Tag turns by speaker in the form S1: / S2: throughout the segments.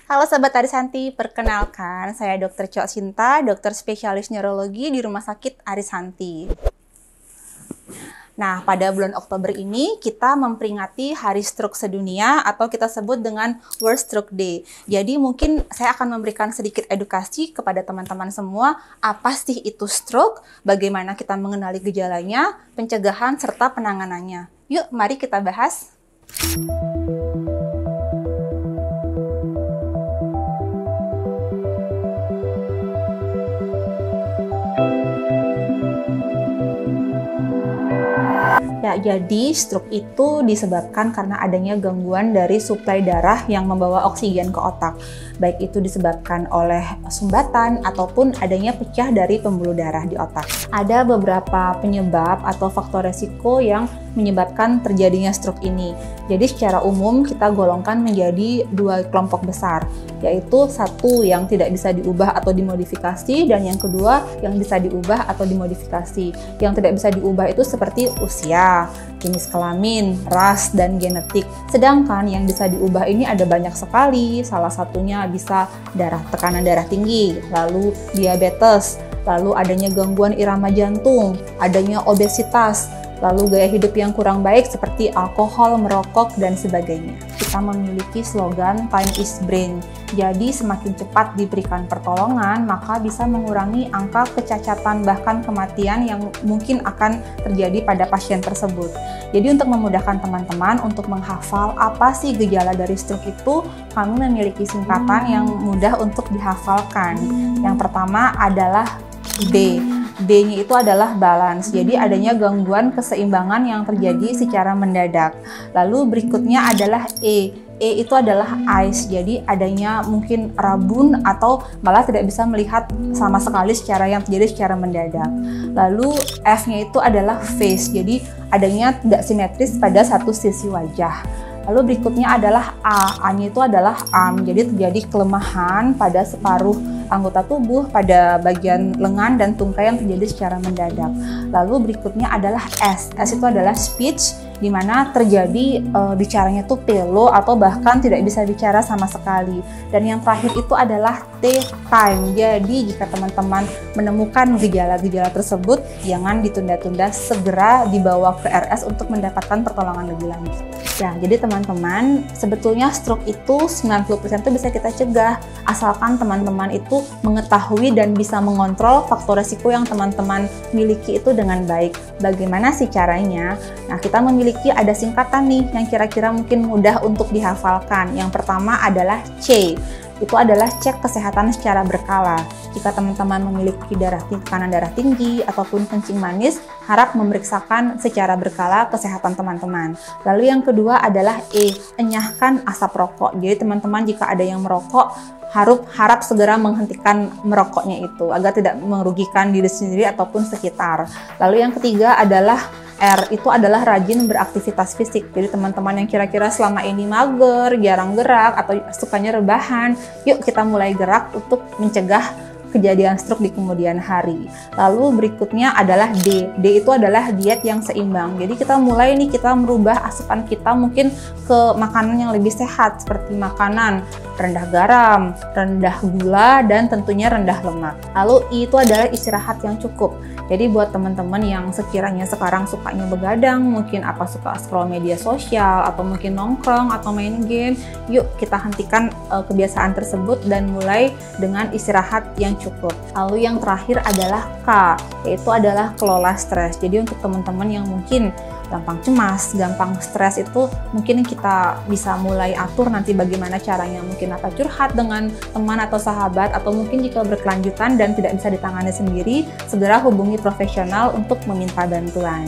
S1: Halo Sobat Arisanti, perkenalkan saya Dr. Cok Sinta, dokter spesialis neurologi di Rumah Sakit Arisanti. Nah, pada bulan Oktober ini kita memperingati Hari Stroke Sedunia atau kita sebut dengan World Stroke Day. Jadi mungkin saya akan memberikan sedikit edukasi kepada teman-teman semua, apa sih itu stroke, bagaimana kita mengenali gejalanya, pencegahan serta penanganannya. Yuk, mari kita bahas. Ya, jadi stroke itu disebabkan karena adanya gangguan dari suplai darah yang membawa oksigen ke otak. Baik itu disebabkan oleh sumbatan ataupun adanya pecah dari pembuluh darah di otak. Ada beberapa penyebab atau faktor resiko yang menyebabkan terjadinya stroke ini. Jadi secara umum kita golongkan menjadi dua kelompok besar, yaitu satu yang tidak bisa diubah atau dimodifikasi dan yang kedua yang bisa diubah atau dimodifikasi. Yang tidak bisa diubah itu seperti usia, jenis kelamin, ras, dan genetik. Sedangkan yang bisa diubah ini ada banyak sekali, salah satunya bisa tekanan darah tinggi, lalu diabetes, lalu adanya gangguan irama jantung, adanya obesitas, lalu gaya hidup yang kurang baik seperti alkohol, merokok, dan sebagainya. Kita memiliki slogan Time is Brain. Jadi semakin cepat diberikan pertolongan, maka bisa mengurangi angka kecacatan bahkan kematian yang mungkin akan terjadi pada pasien tersebut. Jadi untuk memudahkan teman-teman untuk menghafal apa sih gejala dari stroke itu, kami memiliki singkatan yang mudah untuk dihafalkan. Yang pertama adalah B. B-nya itu adalah balance, jadi adanya gangguan keseimbangan yang terjadi secara mendadak. Lalu berikutnya adalah E. E itu adalah eyes, jadi adanya mungkin rabun atau malah tidak bisa melihat sama sekali yang terjadi secara mendadak. Lalu F-nya itu adalah face, jadi adanya tidak simetris pada satu sisi wajah. Lalu berikutnya adalah A. A-nya itu adalah arm, jadi terjadi kelemahan pada separuh anggota tubuh pada bagian lengan dan tungkai yang terjadi secara mendadak. Lalu berikutnya adalah S. S itu adalah speech, di mana terjadi bicaranya tuh pelo atau bahkan tidak bisa bicara sama sekali. Dan yang terakhir itu adalah T, time. Jadi jika teman-teman menemukan gejala-gejala tersebut, jangan ditunda-tunda, segera dibawa ke RS untuk mendapatkan pertolongan lebih lanjut. Ya, jadi teman-teman, sebetulnya stroke itu 90% itu bisa kita cegah, asalkan teman-teman itu mengetahui dan bisa mengontrol faktor resiko yang teman-teman miliki itu dengan baik. Bagaimana sih caranya? Nah, kita memiliki ada singkatan nih yang kira-kira mungkin mudah untuk dihafalkan. Yang pertama adalah C. Itu adalah cek kesehatan secara berkala. Jika teman-teman memiliki tekanan darah tinggi ataupun kencing manis, harap memeriksakan secara berkala kesehatan teman-teman. Lalu yang kedua adalah E, enyahkan asap rokok. Jadi teman-teman jika ada yang merokok, harap segera menghentikan merokoknya itu agar tidak merugikan diri sendiri ataupun sekitar. Lalu yang ketiga adalah R, itu adalah rajin beraktivitas fisik. Jadi teman-teman yang kira-kira selama ini mager, jarang gerak, atau sukanya rebahan, yuk kita mulai gerak untuk mencegah kejadian stroke di kemudian hari. Lalu berikutnya adalah D. D itu adalah diet yang seimbang. Jadi kita mulai nih, kita merubah asupan kita mungkin ke makanan yang lebih sehat, seperti makanan rendah garam, rendah gula, dan tentunya rendah lemak. Lalu I itu adalah istirahat yang cukup. Jadi buat teman-teman yang sekiranya sekarang sukanya begadang, mungkin suka scroll media sosial, atau mungkin nongkrong, atau main game, yuk kita hentikan kebiasaan tersebut dan mulai dengan istirahat yang cukup. Lalu yang terakhir adalah K, yaitu adalah kelola stres. Jadi untuk teman-teman yang mungkin gampang cemas, gampang stres, itu mungkin kita bisa mulai atur nanti bagaimana caranya, mungkin curhat dengan teman atau sahabat, atau mungkin jika berkelanjutan dan tidak bisa ditangani sendiri, segera hubungi profesional untuk meminta bantuan.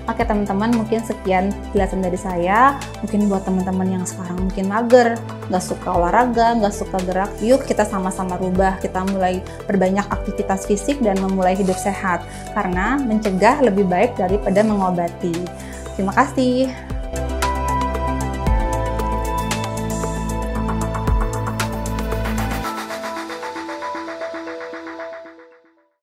S1: Oke teman-teman, mungkin sekian penjelasan dari saya. Mungkin buat teman-teman yang sekarang mungkin mager, nggak suka olahraga, nggak suka gerak, yuk kita sama-sama rubah. Kita mulai berbanyak aktivitas fisik dan memulai hidup sehat. Karena mencegah lebih baik daripada mengobati. Terima kasih.